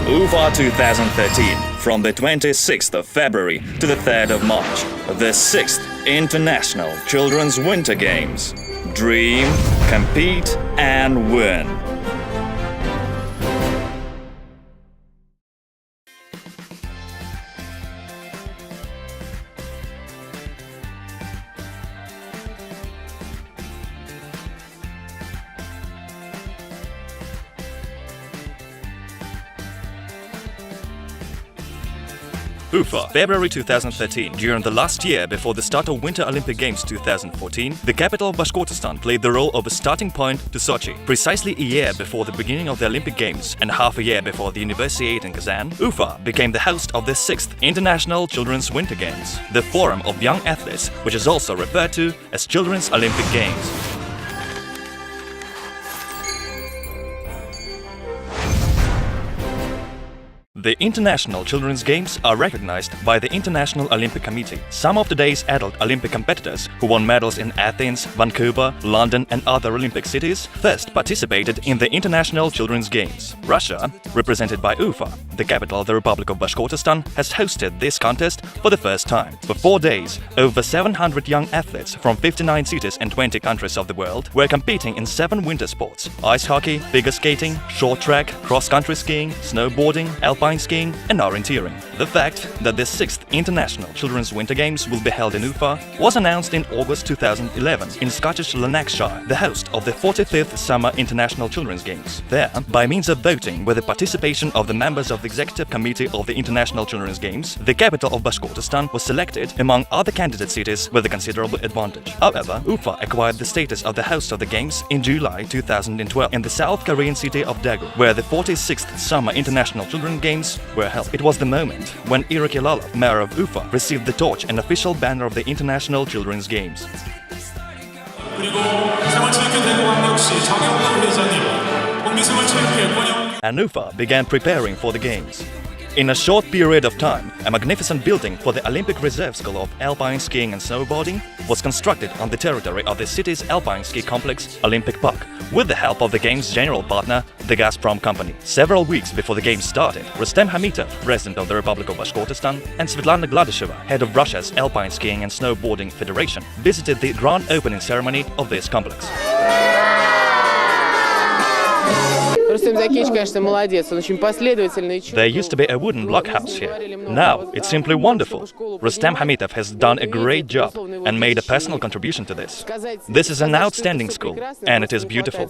UFA 2013, from the 26th of February to the 3rd of March, the 6th International Children's Winter Games. Dream, compete and win. UFA, February 2013. During the last year before the start of Winter Olympic Games 2014, the capital of Bashkortostan played the role of a starting point to Sochi. Precisely a year before the beginning of the Olympic Games and half a year before the Universiade in Kazan, UFA became the host of the 6th International Children's Winter Games, the forum of young athletes, which is also referred to as Children's Olympic Games. The International Children's Games are recognized by the International Olympic Committee. Some of today's adult Olympic competitors who won medals in Athens, Vancouver, London and other Olympic cities first participated in the International Children's Games. Russia, represented by Ufa, the capital of the Republic of Bashkortostan, has hosted this contest for the first time. For 4 days, over 700 young athletes from 59 cities and 20 countries of the world were competing in 7 winter sports: ice hockey, figure skating, short track, cross-country skiing, snowboarding, alpine skiing and orienteering. The fact that the 6th International Children's Winter Games will be held in Ufa was announced in August 2011 in Scottish Lanarkshire, the host of the 45th Summer International Children's Games. There, by means of voting with the participation of the members of the Executive Committee of the International Children's Games, the capital of Bashkortostan was selected among other candidate cities with a considerable advantage. However, Ufa acquired the status of the host of the Games in July 2012 in the South Korean city of Daegu, where the 46th Summer International Children's Games were held. It was the moment when Ira Kilalov, mayor of Ufa, received the torch and official banner of the International Children's Games. And Ufa began preparing for the Games. In a short period of time, a magnificent building for the Olympic Reserve School of Alpine Skiing and Snowboarding was constructed on the territory of the city's alpine ski complex, Olympic Park, with the help of the Games' general partner, the Gazprom company. Several weeks before the Games started, Rustem Hamitov, President of the Republic of Bashkortostan, and Svetlana Gladisheva, head of Russia's Alpine Skiing and Snowboarding Federation, visited the grand opening ceremony of this complex. There used to be a wooden blockhouse here. Now it's simply wonderful. Rustem Hamitov has done a great job and made a personal contribution to this. This is an outstanding school, and it is beautiful.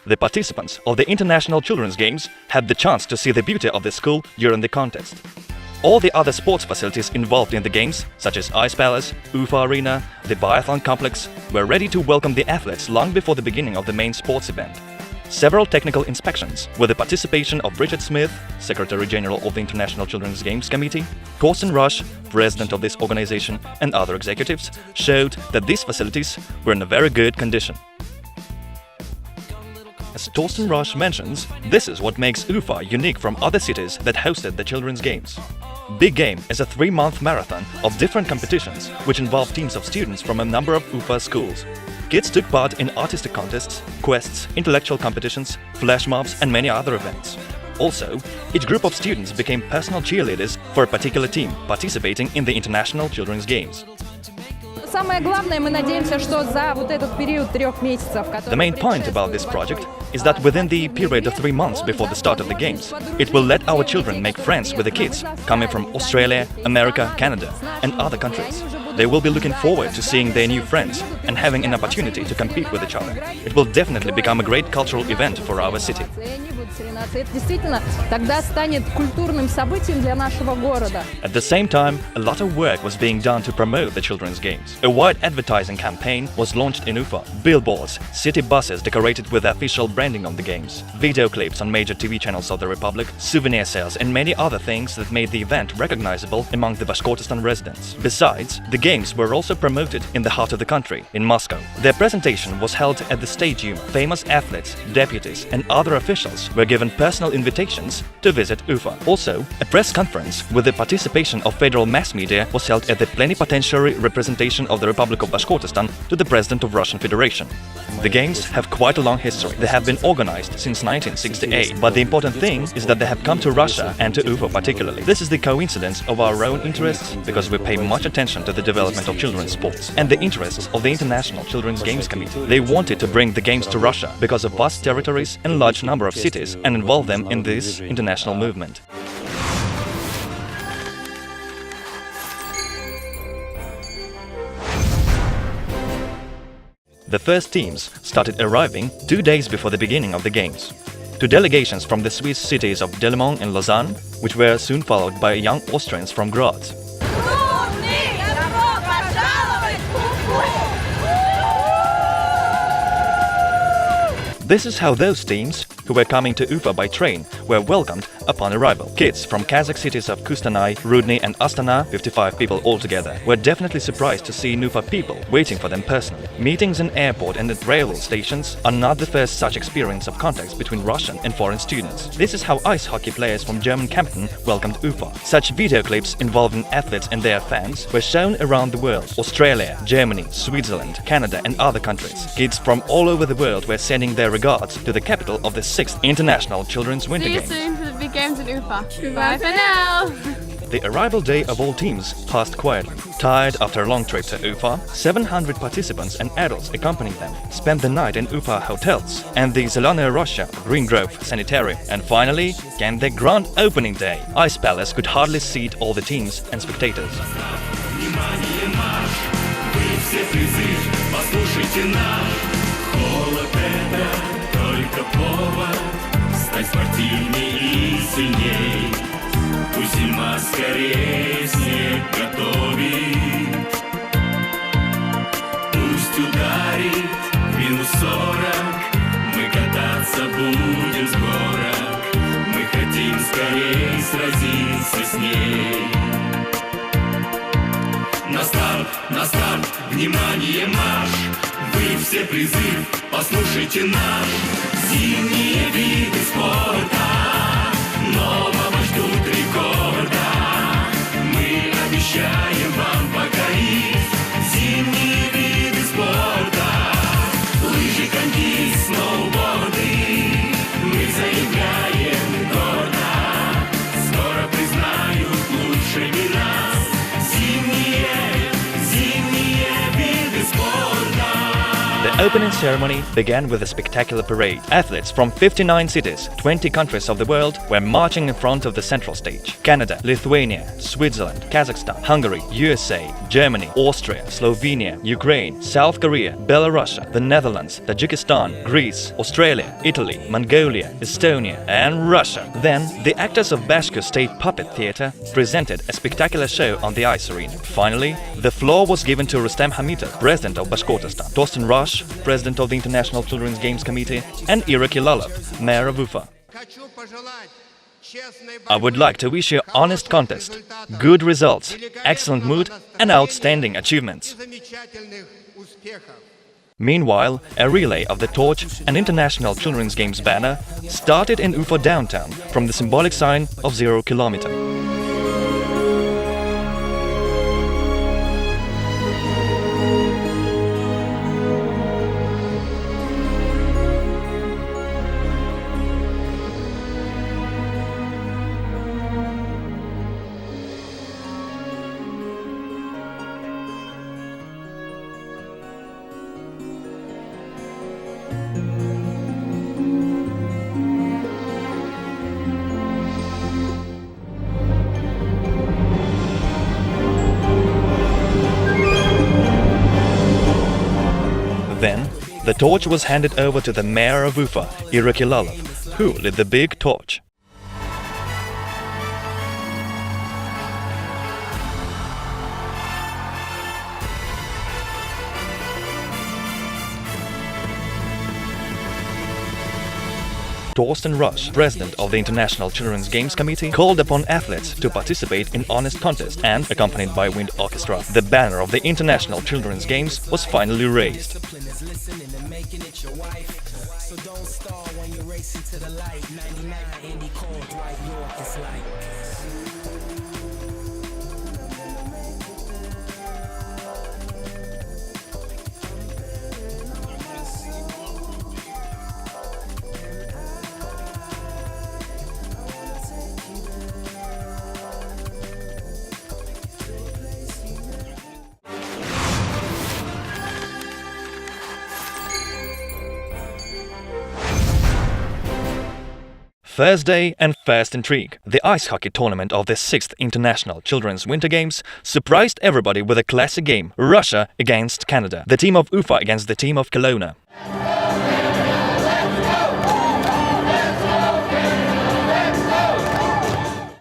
The participants of the International Children's Games had the chance to see the beauty of the school during the contest. All the other sports facilities involved in the Games, such as Ice Palace, Ufa Arena, the Biathlon Complex, were ready to welcome the athletes long before the beginning of the main sports event. Several technical inspections, with the participation of Richard Smith, Secretary General of the International Children's Games Committee, Thorsten Rush, President of this organization, and other executives, showed that these facilities were in a very good condition. As Thorsten Rush mentions, this is what makes Ufa unique from other cities that hosted the Children's Games. Big Game is a 3-month marathon of different competitions which involve teams of students from a number of Ufa schools. Kids took part in artistic contests, quests, intellectual competitions, flash mobs and many other events. Also, each group of students became personal cheerleaders for a particular team participating in the International Children's Games. The main point about this project is that within the period of 3 months before the start of the Games, it will let our children make friends with the kids coming from Australia, America, Canada and other countries. They will be looking forward to seeing their new friends and having an opportunity to compete with each other. It will definitely become a great cultural event for our city. At the same time, a lot of work was being done to promote the Children's Games. A wide advertising campaign was launched in Ufa. Billboards, city buses decorated with the official branding of the Games, video clips on major TV channels of the Republic, souvenir sales and many other things that made the event recognizable among the Bashkortostan residents. Besides, the Games were also promoted in the heart of the country, in Moscow. Their presentation was held at the stadium. Famous athletes, deputies and other officials were given personal invitations to visit Ufa. Also, a press conference with the participation of federal mass media was held at the plenipotentiary representation of the Republic of Bashkortostan to the President of Russian Federation. The games have quite a long history. They have been organized since 1968, but the important thing is that they have come to Russia and to Ufa particularly. This is the coincidence of our own interests, because we pay much attention to the development of children's sports and the interests of the International Children's Games Committee. They wanted to bring the games to Russia because of vast territories and large number of cities and involve them in this international movement. The first teams started arriving 2 days before the beginning of the games. Two delegations from the Swiss cities of Delémont and Lausanne, which were soon followed by young Austrians from Graz. This is how those teams, who were coming to Ufa by train, were welcomed upon arrival. Kids from Kazakh cities of Kustanay, Rudny and Astana, 55 people altogether, were definitely surprised to see Ufa people waiting for them personally. Meetings in airport and at railway stations are not the first such experience of contacts between Russian and foreign students. This is how ice hockey players from German Kempten welcomed Ufa. Such video clips involving athletes and their fans were shown around the world: Australia, Germany, Switzerland, Canada and other countries. Kids from all over the world were sending their regards to the capital of the 6th International Children's Winter Games. See you soon for the big games in Ufa. Goodbye for now! The arrival day of all teams passed quietly. Tired after a long trip to Ufa, 700 participants and adults accompanying them spent the night in Ufa hotels and the Zelёная Rоща, Green Grove Sanitary. And finally came the grand opening day. Ice Palace could hardly seat all the teams and spectators. Пусть зима скорее снег готовит, пусть ударит -40, мы кататься будем с горок, мы хотим скорее сразиться с ней. На старт, внимание, марш! Вы все призыв, послушайте наш. Зимние виды спорта нового ждут рекорда. Мы обещаем вам покорить зимние виды спорта. Лыжи, коньки, сноуборды мы заявляем гордо. Скоро признают лучшими нас зимние виды спорта. The opening ceremony began with a spectacular parade. Athletes from 59 cities, 20 countries of the world were marching in front of the central stage. Canada, Lithuania, Switzerland, Kazakhstan, Hungary, USA, Germany, Austria, Slovenia, Ukraine, South Korea, Belarus, the Netherlands, Tajikistan, Greece, Australia, Italy, Mongolia, Estonia and Russia. Then, the actors of Bashkir State Puppet Theatre presented a spectacular show on the ice arena. Finally, the floor was given to Rustem Hamitov, President of Bashkortostan, Torsten Rush, President of the International Children's Games Committee, and Ira Kilalov, Mayor of Ufa. I would like to wish you honest contest, good results, excellent mood and outstanding achievements. Meanwhile, a relay of the torch and International Children's Games banner started in Ufa downtown from the symbolic sign of 0 kilometer. Then, the torch was handed over to the mayor of Ufa, Ira Kilalov, who lit the big torch. Torsten Rush, president of the International Children's Games Committee, called upon athletes to participate in honest contest and, accompanied by wind orchestra, the banner of the International Children's Games was finally raised. So don't stall when you're racing to the light. 99 Indy Cold, Dwight York is like. Thursday and first intrigue. The ice hockey tournament of the 6th International Children's Winter Games surprised everybody with a classic game, Russia against Canada. The team of Ufa against the team of Kelowna.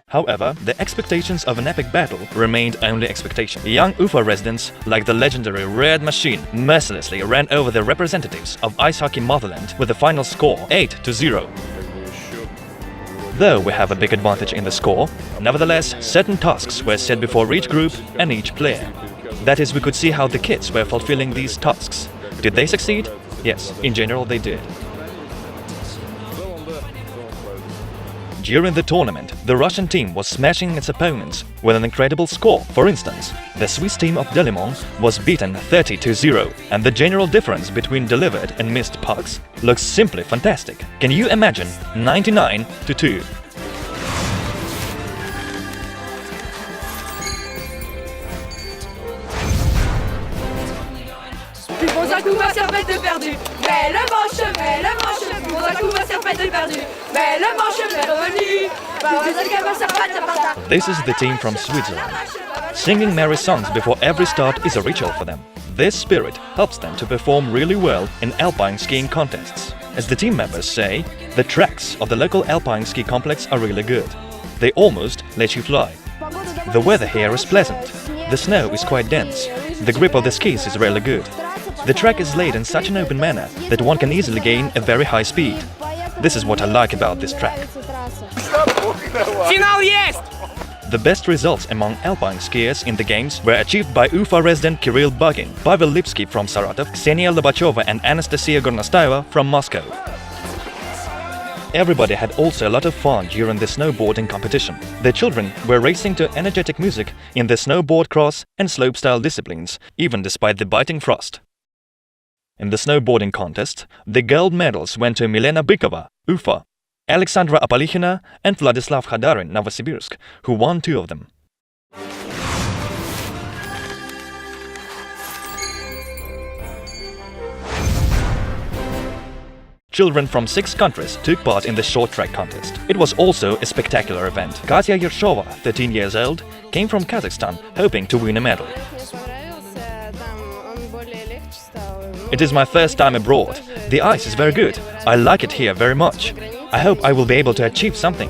However, the expectations of an epic battle remained only expectation. Young Ufa residents, like the legendary Red Machine, mercilessly ran over the representatives of ice hockey motherland with the final score 8-0. Though we have a big advantage in the score, nevertheless, certain tasks were set before each group and each player. That is, we could see how the kids were fulfilling these tasks. Did they succeed? Yes, in general they did. During the tournament, the Russian team was smashing its opponents with an incredible score. For instance, the Swiss team of Delimon was beaten 30-0, and the general difference between delivered and missed pucks looks simply fantastic. Can you imagine 99-2? Bons un coup, ma serpette est perdue. Mais le manche, bons un coup, ma serpette est perdue. Mais le manche est revenu. This is the team from Switzerland. Singing merry songs before every start is a ritual for them. This spirit helps them to perform really well in alpine skiing contests. As the team members say, the tracks of the local alpine ski complex are really good. They almost let you fly. The weather here is pleasant. The snow is quite dense. The grip of the skis is really good. The track is laid in such an open manner that one can easily gain a very high speed. This is what I like about this track. The best results among alpine skiers in the games were achieved by Ufa resident Kirill Bagin, Pavel Lipsky from Saratov, Ksenia Lobachova and Anastasia Gornostaeva from Moscow. Everybody had also a lot of fun during the snowboarding competition. The children were racing to energetic music in the snowboard cross and slopestyle disciplines, even despite the biting frost. In the snowboarding contest, the gold medals went to Milena Bykova, Ufa, Alexandra Apalichina and Vladislav Khadarin, Novosibirsk, who won 2 of them. Children from 6 countries took part in the short track contest. It was also a spectacular event. Katya Yershova, 13 years old, came from Kazakhstan, hoping to win a medal. It is my first time abroad. The ice is very good. I like it here very much. I hope I will be able to achieve something.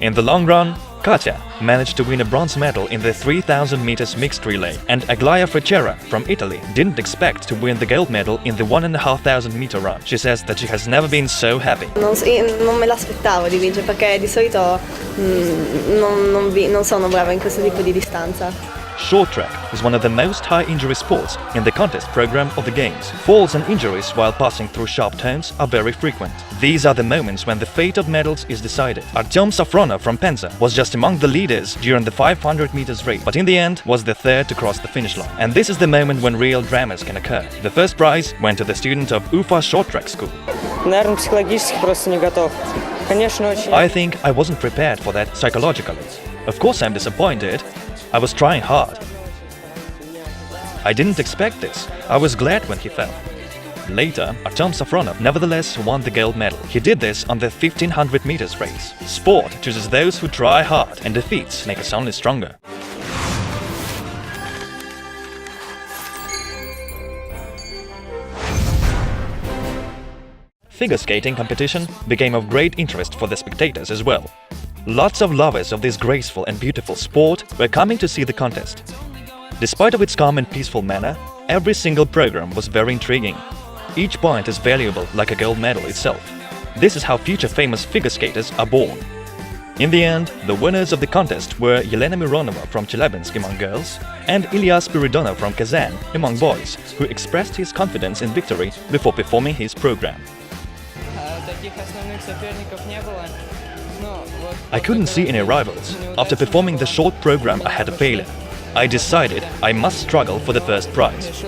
In the long run, Katya managed to win a bronze medal in the 3000 meters mixed relay, and Aglaya Frechera from Italy didn't expect to win the gold medal in the 1,500 meter run. She says that she has never been so happy. Non me l'aspettavo di vincere perché di solito non sono brava in questo tipo di distanza. Short track is one of the most high injury sports in the contest program of the Games. Falls and injuries while passing through sharp turns are very frequent. These are the moments when the fate of medals is decided. Artyom Safronov from Penza was just among the leaders during the 500 meters race, but in the end was the third to cross the finish line. And this is the moment when real dramas can occur. The first prize went to the student of Ufa Short Track School. I think I wasn't prepared for that psychologically. Of course I'm disappointed. I was trying hard. I didn't expect this. I was glad when he fell. Later, Artyom Safronov nevertheless won the gold medal. He did this on the 1500 meters race. Sport chooses those who try hard, and defeats make us only stronger. Figure skating competition became of great interest for the spectators as well. Lots of lovers of this graceful and beautiful sport were coming to see the contest. Despite of its calm and peaceful manner, every single program was very intriguing. Each point is valuable like a gold medal itself. This is how future famous figure skaters are born. In the end, the winners of the contest were Yelena Mironova from Chelyabinsk among girls and Ilya Spiridonov from Kazan among boys, who expressed his confidence in victory before performing his program. I couldn't see any rivals. After performing the short program, I had a failure. I decided I must struggle for the first prize.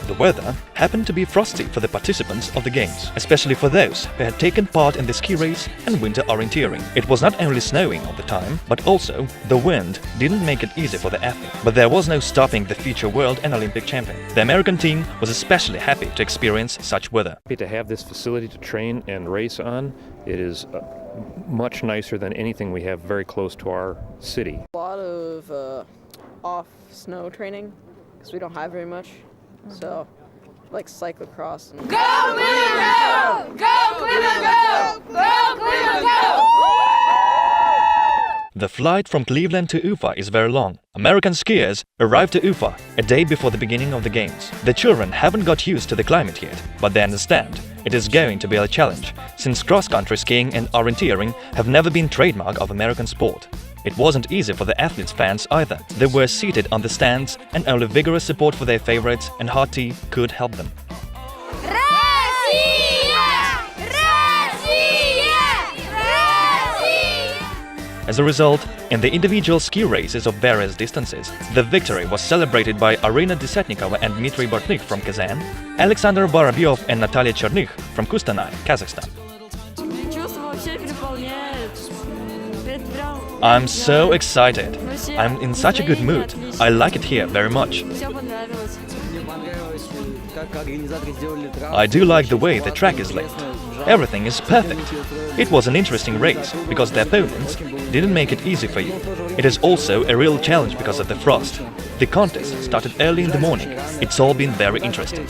The weather happened to be frosty for the participants of the games, especially for those who had taken part in the ski race and winter orienteering. It was not only snowing all the time, but also the wind didn't make it easy for the athlete. But there was no stopping the future world and Olympic champion. The American team was especially happy to experience such weather. To have this facility to train and race on, it is much nicer than anything we have very close to our city. A lot of off-snow training, because we don't have very much. So, like cyclocross. And Go Cleveland, go! Go Cleveland, go! Go Cleveland, go! The flight from Cleveland to Ufa is very long. American skiers arrived to Ufa a day before the beginning of the games. The children haven't got used to the climate yet, but they understand it is going to be a challenge, since cross-country skiing and orienteering have never been trademark of American sport. It wasn't easy for the athletes' fans either. They were seated on the stands, and only vigorous support for their favorites and hot tea could help them. As a result, in the individual ski races of various distances, the victory was celebrated by Arina Desatnikova and Dmitry Bortnik from Kazan, Alexander Barabyov and Natalia Chernykh from Kustanay, Kazakhstan. I'm so excited. I'm in such a good mood. I like it here very much. I do like the way the track is laid. Everything is perfect. It was an interesting race because the opponents didn't make it easy for you. It is also a real challenge because of the frost. The contest started early in the morning. It's all been very interesting.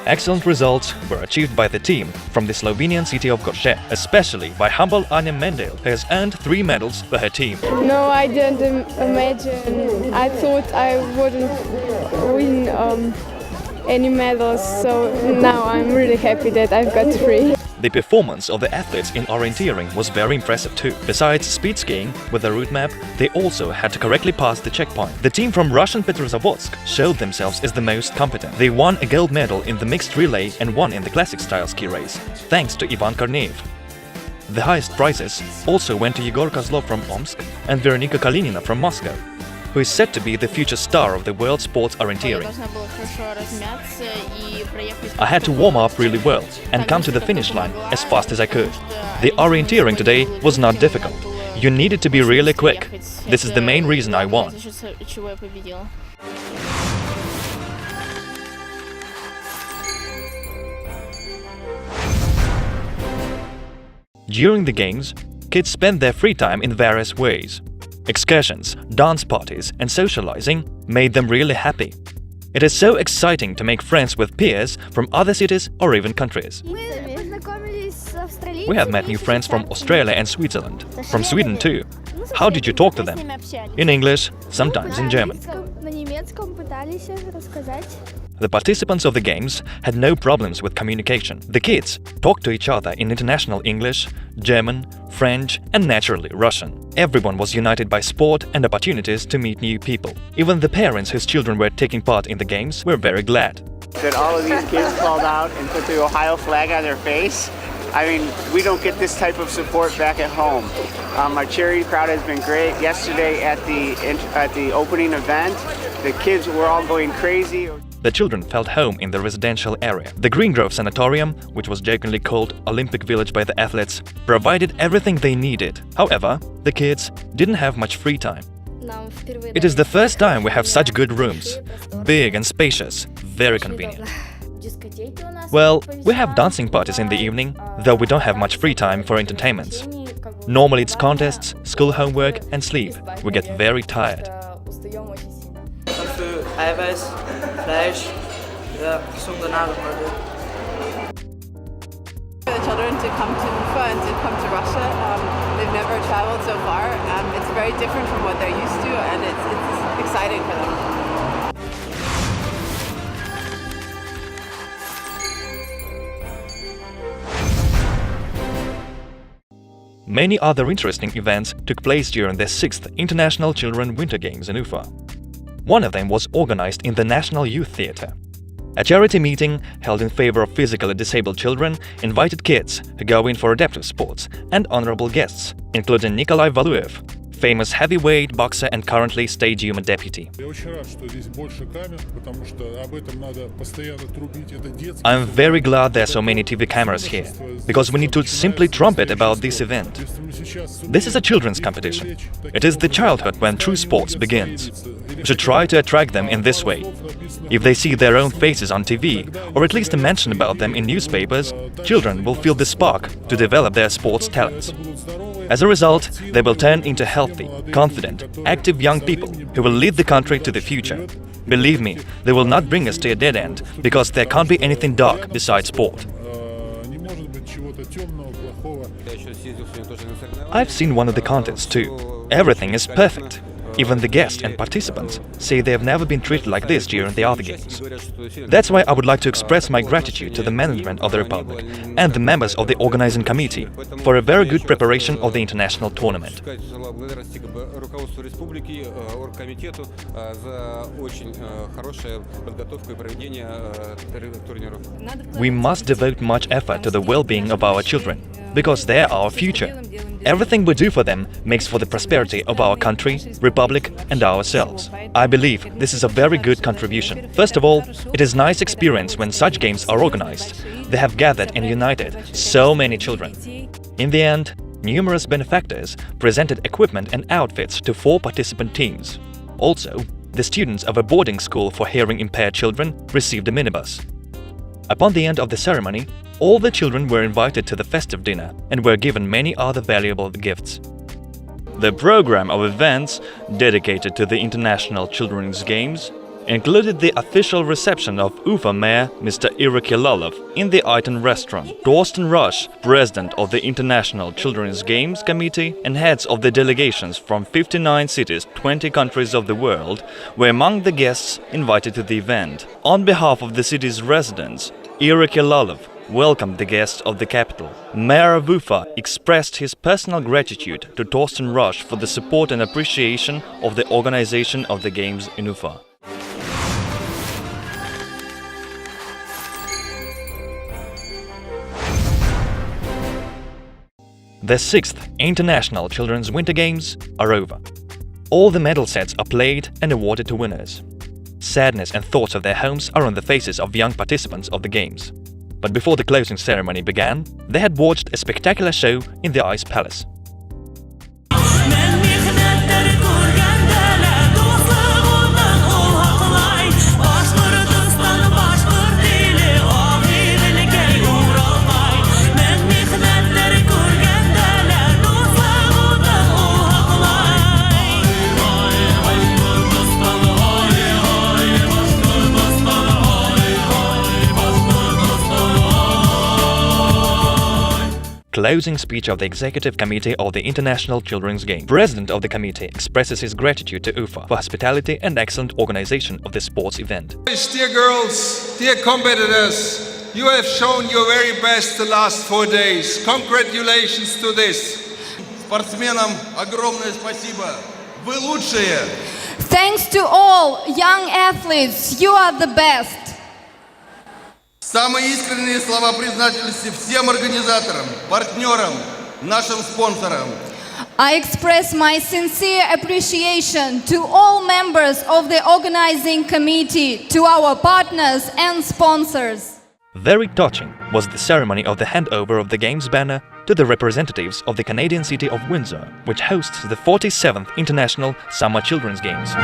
Excellent results were achieved by the team from the Slovenian city of Gorše, especially by humble Anja Mendel, who has earned 3 medals for her team. No, I didn't imagine. I thought I wouldn't win any medals, so now I'm really happy that I've got 3. The performance of the athletes in orienteering was very impressive too. Besides speed skiing with a route map, they also had to correctly pass the checkpoint. The team from Russian Petrozavodsk showed themselves as the most competent. They won a gold medal in the mixed relay and won in the classic style ski race, thanks to Ivan Korneev. The highest prizes also went to Yegor Kozlov from Omsk and Veronika Kalinina from Moscow, who is said to be the future star of the world sports orienteering. I had to warm up really well and come to the finish line as fast as I could. The orienteering today was not difficult. You needed to be really quick. This is the main reason I won. During the games, kids spend their free time in various ways. Excursions, dance parties and socializing made them really happy. It is so exciting to make friends with peers from other cities or even countries. We have met new friends from Australia and Switzerland, from Sweden too. How did you talk to them? In English, sometimes in German. The participants of the games had no problems with communication. The kids talked to each other in international English, German, French and naturally Russian. Everyone was united by sport and opportunities to meet new people. Even the parents whose children were taking part in the games were very glad. That all of these kids called out and put the Ohio flag on their face. I mean, we don't get this type of support back at home. Our charity crowd has been great. Yesterday at the opening event, the kids were all going crazy. The children felt home in the residential area. The Green Grove Sanatorium, which was jokingly called Olympic Village by the athletes, provided everything they needed. However, the kids didn't have much free time. It is the first time we have such good rooms. Big and spacious, very convenient. Well, we have dancing parties in the evening, though we don't have much free time for entertainments. Normally it's contests, school homework and sleep. We get very tired. For the children to come to Ufa and to come to Russia, they've never traveled so far. It's very different from what they're used to, and it's exciting for them. Many other interesting events took place during the 6th International Children Winter Games in Ufa. One of them was organized in the National Youth Theatre. A charity meeting held in favor of physically disabled children invited kids who go in for adaptive sports and honorable guests, including Nikolai Valuev, famous heavyweight boxer and currently Stadium deputy. I'm very glad there are so many TV cameras here, because we need to simply trumpet about this event. This is a children's competition. It is the childhood when true sports begins. We should try to attract them in this way. If they see their own faces on TV, or at least a mention about them in newspapers, children will feel the spark to develop their sports talents. As a result, they will turn into healthy, confident, active young people who will lead the country to the future. Believe me, they will not bring us to a dead end, because there can't be anything dark besides sport. I've seen one of the contests too. Everything is perfect. Even the guests and participants say they have never been treated like this during the other games. That's why I would like to express my gratitude to the management of the Republic and the members of the organizing committee for a very good preparation of the international tournament. We must devote much effort to the well-being of our children, because they are our future. Everything we do for them makes for the prosperity of our country, republic and ourselves. I believe this is a very good contribution. First of all, it is a nice experience when such games are organized. They have gathered and united so many children. In the end, numerous benefactors presented equipment and outfits to 4 participant teams. Also, the students of a boarding school for hearing-impaired children received a minibus. Upon the end of the ceremony, all the children were invited to the festive dinner and were given many other valuable gifts. The program of events dedicated to the International Children's Games included the official reception of Ufa Mayor Mr. Irakilalov in the Iton restaurant. Torsten Rush, president of the International Children's Games Committee, and heads of the delegations from 59 cities, 20 countries of the world, were among the guests invited to the event. On behalf of the city's residents, Irakilalov welcomed the guests of the capital. Mayor of Ufa expressed his personal gratitude to Torsten Rush for the support and appreciation of the organization of the games in Ufa. The 6th International Children's Winter Games are over. All the medal sets are played and awarded to winners. Sadness and thoughts of their homes are on the faces of young participants of the games. But before the closing ceremony began, they had watched a spectacular show in the Ice Palace. Closing speech of the Executive Committee of the International Children's Games. President of the committee expresses his gratitude to UFA for hospitality and excellent organization of the sports event. Dear girls, dear competitors, you have shown your very best the last 4 days. Congratulations to this. Спортсменам огромное спасибо. Вы лучшие. Thanks to all young athletes, you are the best. Самые искренние слова признательности всем организаторам, партнерам, нашим спонсорам. I express my sincere appreciation to all members of the organizing committee, to our partners and sponsors. Very touching was the ceremony of the handover of the Games banner to the representatives of the Canadian city of Windsor, which hosts the 47th International Summer Children's Games.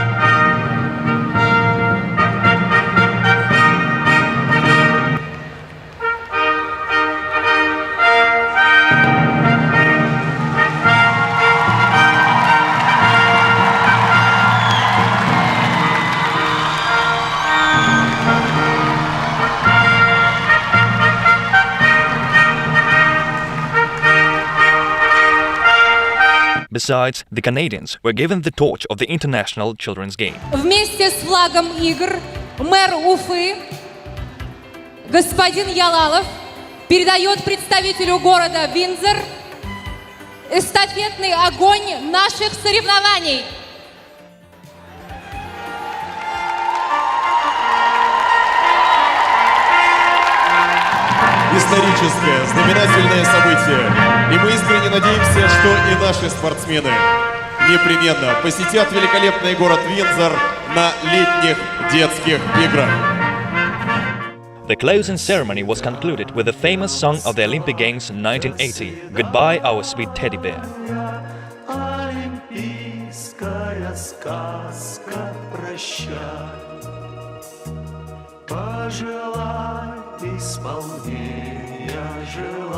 Besides, the Canadians were given the torch of the International Children's Game. Вместе с флагом игр мэр Уфы господин Ялалов передает представителю города Виндзор эстафетный огонь наших соревнований. Историческое, знаменательное событие. И мы искренне надеемся, что и наши спортсмены непременно посетят великолепный город Виндзор на летних детских играх. The closing ceremony was concluded with the famous song of the Olympic Games in 1980, Goodbye, Our Sweet Teddy Bear. Олимпийская сказка, прощай, пожелай исполнения желаний,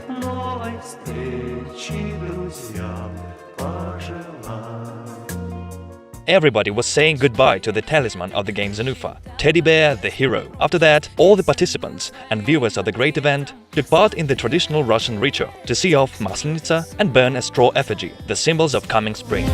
новой встречи друзьям пожелай. Everybody was saying goodbye to the talisman of the games in Ufa, Teddy Bear, the hero. After that, all the participants and viewers of the great event took part in the traditional Russian ritual to see off Maslenitsa and burn a straw effigy, the symbols of coming spring.